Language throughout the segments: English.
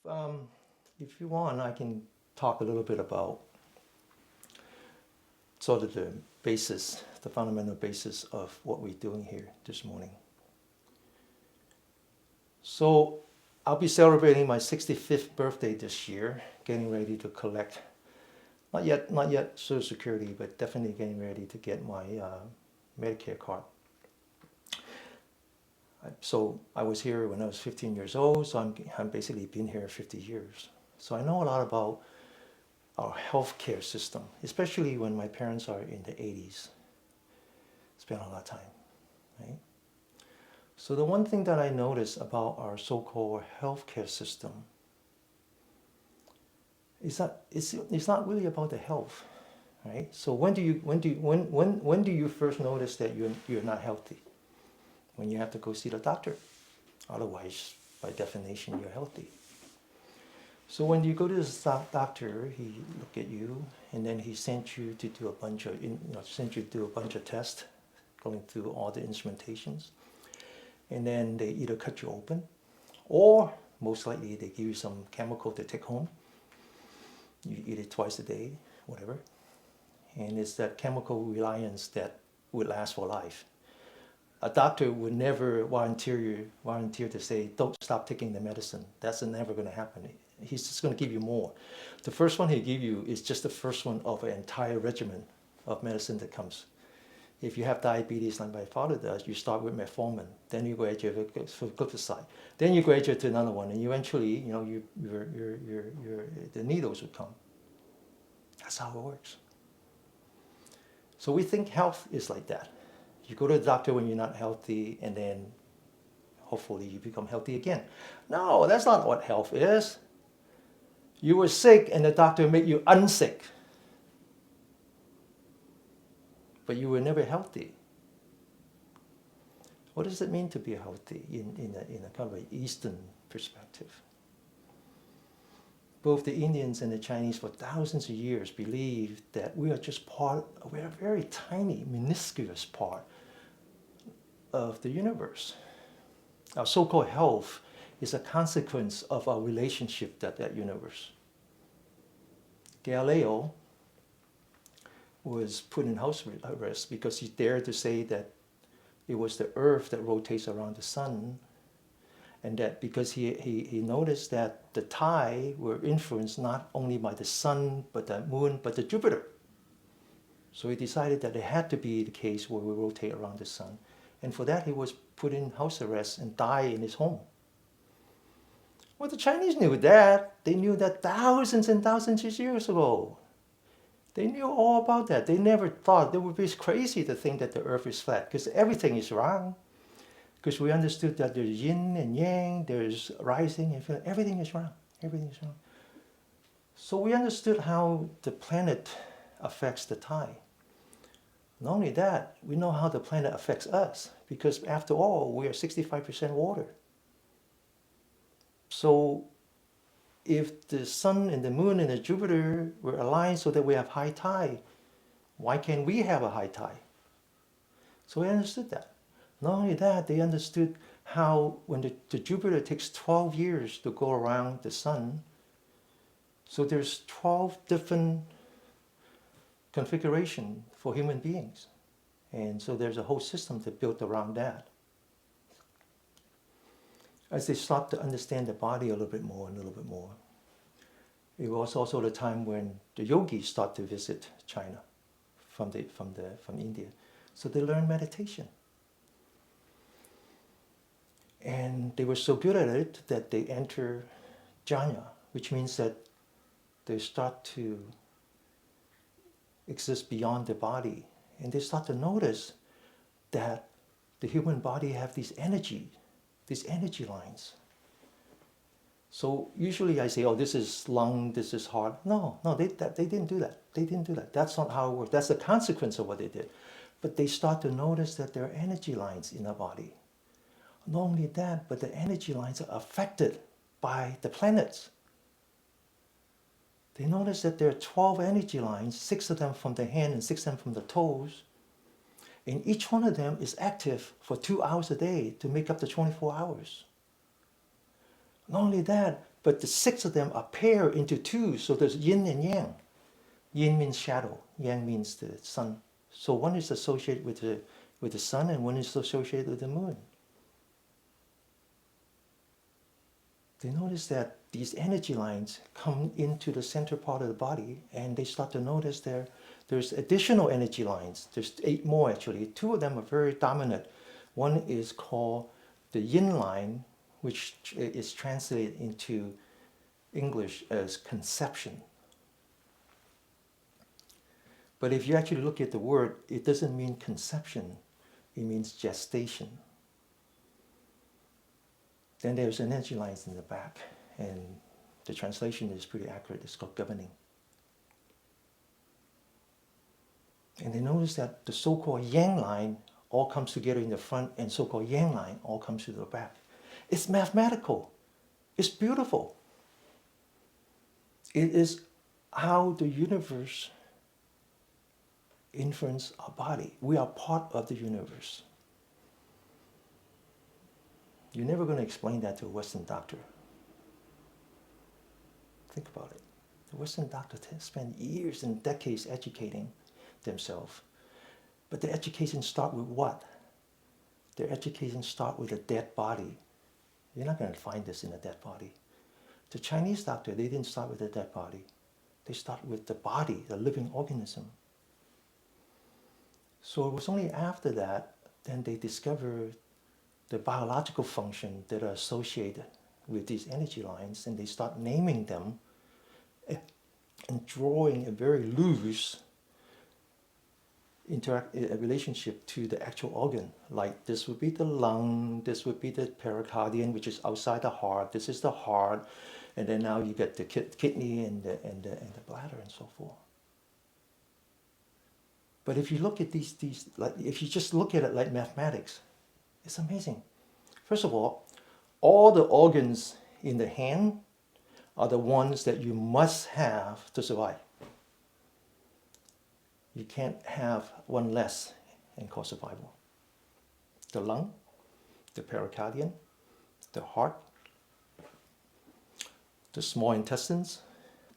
Um, if you want, I can talk a little bit about sort of the basis, the fundamental basis of what we're doing here this morning. So I'll be celebrating my 65th birthday this year, getting ready to collect, not yet Social Security, but definitely getting ready to get my Medicare card. So I was here when I was 15 years old, so I'm basically been here 50 years. So I know a lot about our healthcare system, especially when my parents are in the 80s. Spent a lot of time, right? So the one thing that I noticed about our so-called healthcare system is that it's not really about the health, right? So when do you first notice that you're not healthy? When you have to go see the doctor. Otherwise, by definition, you're healthy. So when you go to the doctor, he look at you, and then he sent you to do a bunch of tests, going through all the instrumentations, and then they either cut you open, or most likely they give you some chemical to take home. You eat it twice a day, whatever, and it's that chemical reliance that would last for life. A doctor would never volunteer to say, don't stop taking the medicine. That's never going to happen. He's just going to give you more. The first one he give you is just the first one of an entire regimen of medicine that comes. If you have diabetes like my father does, you start with metformin, then you graduate for glyphosate, then you graduate to another one, and eventually, the needles would come. That's how it works. So we think health is like that. You go to the doctor when you're not healthy, and then hopefully you become healthy again. No, that's not what health is. You were sick and the doctor made you unsick. But you were never healthy. What does it mean to be healthy in a kind of an Eastern perspective? Both the Indians and the Chinese for thousands of years believed that we're a very tiny, minuscule part of the universe. Our so-called health is a consequence of our relationship to that universe. Galileo was put in house arrest because he dared to say that it was the earth that rotates around the sun, and that because he noticed that the tides were influenced not only by the sun, but the moon, but the Jupiter. So he decided that it had to be the case where we rotate around the sun. And for that, he was put in house arrest and died in his home. Well, the Chinese knew that. They knew that thousands and thousands of years ago. They knew all about that. They never thought, they would be crazy to think that the earth is flat, because everything is wrong. Because we understood that there's yin and yang, there's rising and falling. Everything is wrong. Everything is wrong. So we understood how the planet affects the tide. Not only that, we know how the planet affects us, because after all, we are 65% water. So if the sun and the moon and the Jupiter were aligned so that we have high tide, why can't we have a high tide? So we understood that. Not only that, they understood how when the Jupiter takes 12 years to go around the sun, so there's 12 different configuration for human beings. And so there's a whole system that built around that. As they start to understand the body a little bit more, it was also the time when the yogis start to visit China from India. So they learned meditation. And they were so good at it that they enter jhana, which means that they start to exist beyond the body. And they start to notice that the human body have these energy lines. So usually I say, oh, this is lung, this is heart. No, they didn't do that. They didn't do that. That's not how it works. That's the consequence of what they did. But they start to notice that there are energy lines in our body. Not only that, but the energy lines are affected by the planets. They notice that there are 12 energy lines, 6 of them from the hand and 6 of them from the toes. And each one of them is active for 2 hours a day to make up the 24 hours. Not only that, But the six of them are paired into two, so there's yin and yang. Yin means shadow, yang means the sun. So one is associated with the sun and one is associated with the moon. They notice that these energy lines come into the center part of the body, and they start to notice there's additional energy lines. There's 8 more actually. 2 of them are very dominant. One is called the Yin Line, which is translated into English as conception. But if you actually look at the word, it doesn't mean conception, it means gestation. Then there's energy lines in the back, and the translation is pretty accurate. It's called governing. And they notice that the so-called Yang line all comes together in the front, and so-called Yang line all comes to the back. It's mathematical. It's beautiful. It is how the universe influences our body. We are part of the universe. You're never going to explain that to a Western doctor. Think about it. The Western doctor spend years and decades educating themselves. But the education starts with what? Their education starts with a dead body. You're not going to find this in a dead body. The Chinese doctor, they didn't start with a dead body. They start with the body, the living organism. So it was only after that, then they discovered the biological function that are associated with these energy lines, and they start naming them and drawing a very loose relationship to the actual organ. Like this would be the lung, this would be the pericardium, which is outside the heart, this is the heart, and then now you get the kidney and the bladder and so forth. But if you look at these like if you just look at it like mathematics, it's amazing. First of all the organs in the hand are the ones that you must have to survive. You can't have one less and cause survival. The lung, the pericardium, the heart, the small intestines,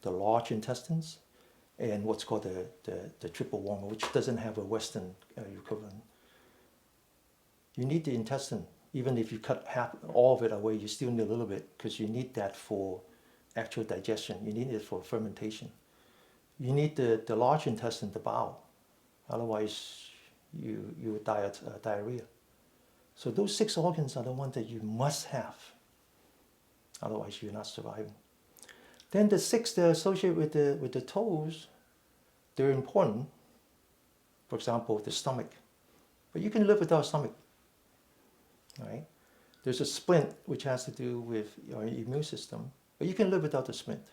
the large intestines, and what's called the triple worm, which doesn't have a Western equivalent. You need the intestine. Even if you cut all of it away, you still need a little bit because you need that for actual digestion. You need it for fermentation. You need the large intestine, the bowel. Otherwise, you would die of diarrhea. So those 6 organs are the ones that you must have. Otherwise, you're not surviving. Then the 6 that are associated with the toes, they're important. For example, the stomach. But you can live without a stomach. Right? There's a splint which has to do with your immune system, but you can live without the splint.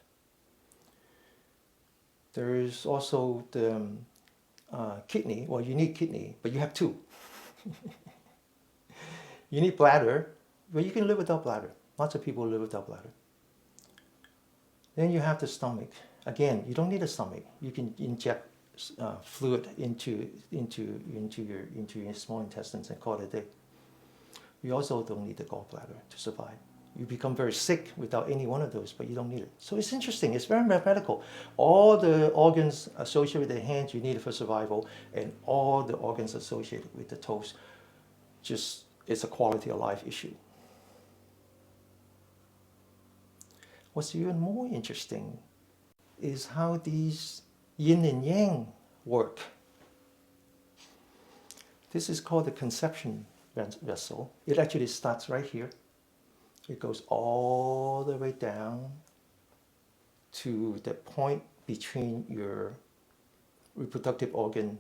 There is also the kidney. Well, you need kidney, but you have 2. You need bladder, but you can live without bladder. Lots of people live without bladder. Then you have the stomach. Again, you don't need a stomach. You can inject fluid into your small intestines and call it a day. You also don't need the gallbladder to survive. You become very sick without any one of those, but you don't need it. So it's interesting. It's very mathematical. All the organs associated with the hands you need for survival, and all the organs associated with the toes, just it's a quality of life issue. What's even more interesting is how these yin and yang work. This is called the conception vessel. It actually starts right here. It goes all the way down to the point between your reproductive organ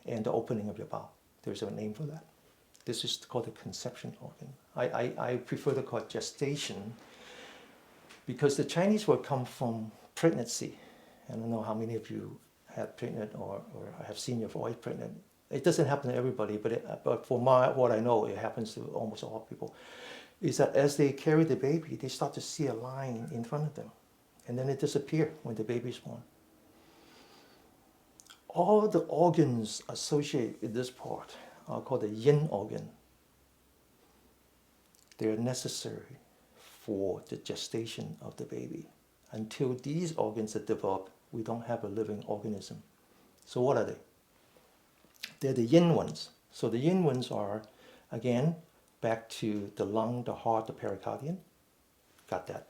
and the opening of your bowel. There's a name for that. This is called the conception organ. I prefer to call it gestation because the Chinese word comes from pregnancy. I don't know how many of you have pregnant or have seen your wife pregnant. It doesn't happen to everybody, but for what I know, it happens to almost all people. Is that as they carry the baby, they start to see a line in front of them, and then it disappears when the baby is born. All the organs associated with this part are called the yin organ. They are necessary for the gestation of the baby. Until these organs are developed, we don't have a living organism. So what are they? They're the yin ones. So the yin ones are, again, back to the lung, the heart, the pericardium. Got that.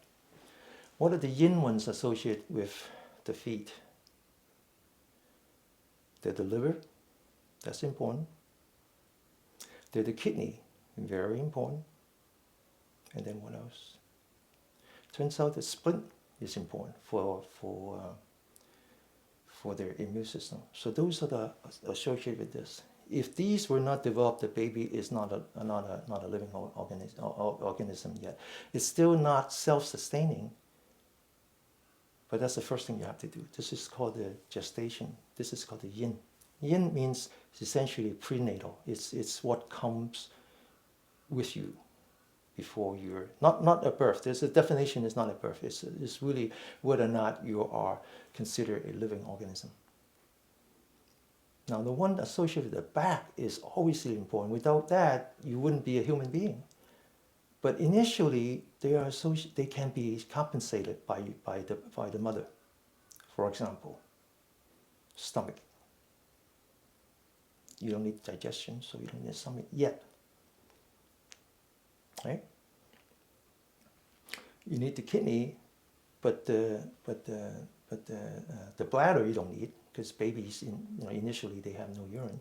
What are the yin ones associated with the feet? They're the liver. That's important. They're the kidney. Very important. And then what else? Turns out the spleen is important for their immune system. So those are the associated with this. If these were not developed, the baby is not a living organism yet. It's still not self-sustaining. But that's the first thing you have to do. This is called the gestation. This is called the yin. Yin means essentially prenatal. It's what comes with you before you're not a birth. There's a definition. It's not a birth. It's really whether or not you are considered a living organism. Now, the one associated with the back is obviously important. Without that, you wouldn't be a human being. But initially, they can be compensated by the mother. For example, stomach. You don't need digestion, so you don't need stomach yet. Right? You need the kidney, but the bladder you don't need, because babies initially they have no urine.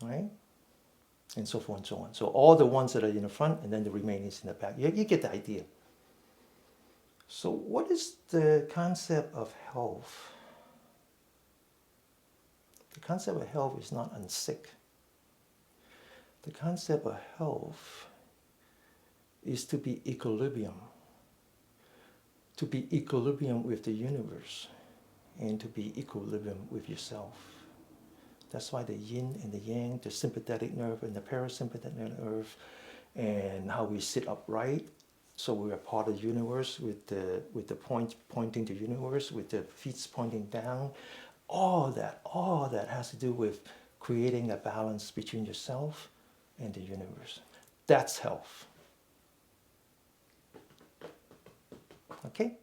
Right? And so forth and so on. So all the ones that are in the front and then the remaining is in the back. You get the idea. So what is the concept of health? The concept of health is not unsick. The concept of health is to be equilibrium. To be equilibrium with the universe and to be equilibrium with yourself. That's why the yin and the yang, the sympathetic nerve and the parasympathetic nerve, and how we sit upright, so we are part of the universe with the point pointing to the universe, with the feet pointing down. All that has to do with creating a balance between yourself and the universe. That's health. Okay?